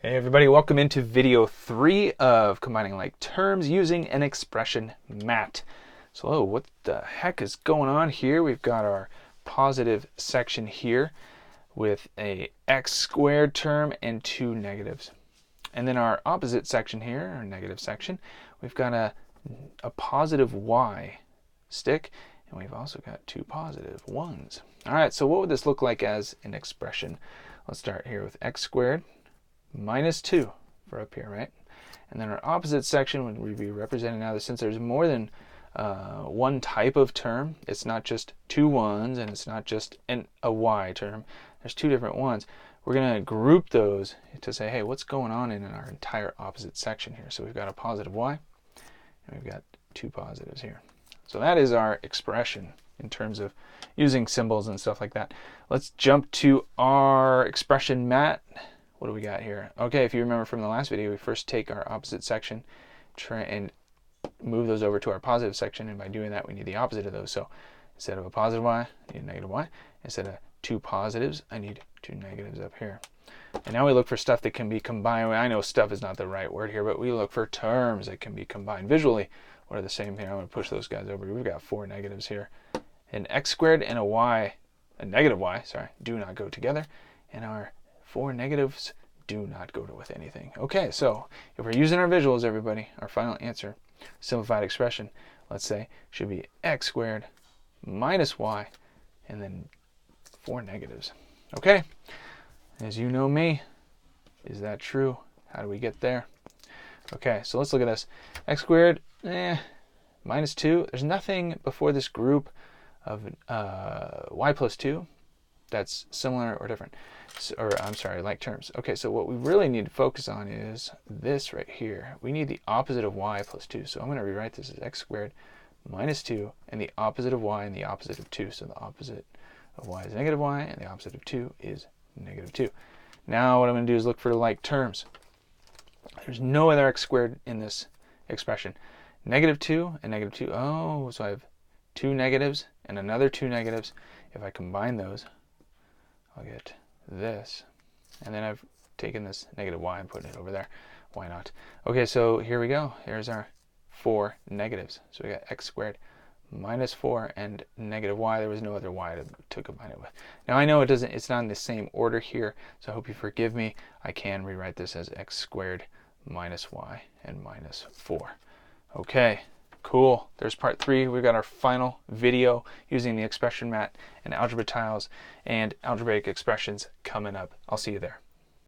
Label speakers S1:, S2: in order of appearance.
S1: Hey everybody, welcome into video 3 of combining like terms using an expression mat. So what the heck is going on here? We've got our positive section here with a x squared term and two negatives. And then our opposite section here, our negative section, we've got a positive y stick, and we've also got two positive ones. All right, so what would this look like as an expression? Let's start here with x squared minus 2 for up here, right? And then our opposite section would be represented now, since there's more than one type of term, it's not just two ones and it's not just a y term, there's two different ones. We're going to group those to say, hey, what's going on in our entire opposite section here? So we've got a positive y and we've got two positives here. So that is our expression in terms of using symbols and stuff like that. Let's jump to our expression mat. What do we got here? Okay, if you remember from the last video, we first take our opposite section and move those over to our positive section, and by doing that we need the opposite of those. So instead of a positive y, I need a negative y. Instead of two positives, I need two negatives up here. And now we look for stuff that can be combined. I know stuff is not the right word here, but we look for terms that can be combined visually. What are the same thing? I'm going to push those guys over. We've got four negatives here. An x squared and a negative y, sorry, do not go together. And our four negatives do not go with anything. Okay, so if we're using our visuals, everybody, our final answer, simplified expression, let's say, should be x squared minus y, and then four negatives. Okay, as you know me, is that true? How do we get there? Okay, so let's look at this. X squared, minus 2. There's nothing before this group of y plus 2 that's similar or different, or I'm sorry, like terms. Okay, so what we really need to focus on is this right here. We need the opposite of y plus 2. So I'm going to rewrite this as x squared minus 2, and the opposite of y and the opposite of 2. So the opposite of y is negative y, and the opposite of 2 is negative 2. Now what I'm going to do is look for like terms. There's no other x squared in this expression. Negative 2 and negative 2. Oh, so I have two negatives and another two negatives. If I combine those, I'll get this. And then I've taken this negative y and put it over there. Why not? Okay, so here we go. Here's our four negatives. So we got x squared minus 4 and negative y. There was no other y to combine it with. Now I know it's not in the same order here, so I hope you forgive me. I can rewrite this as x squared minus y and minus 4. Okay, cool. There's part 3. We've got our final video using the expression mat and algebra tiles and algebraic expressions coming up. I'll see you there.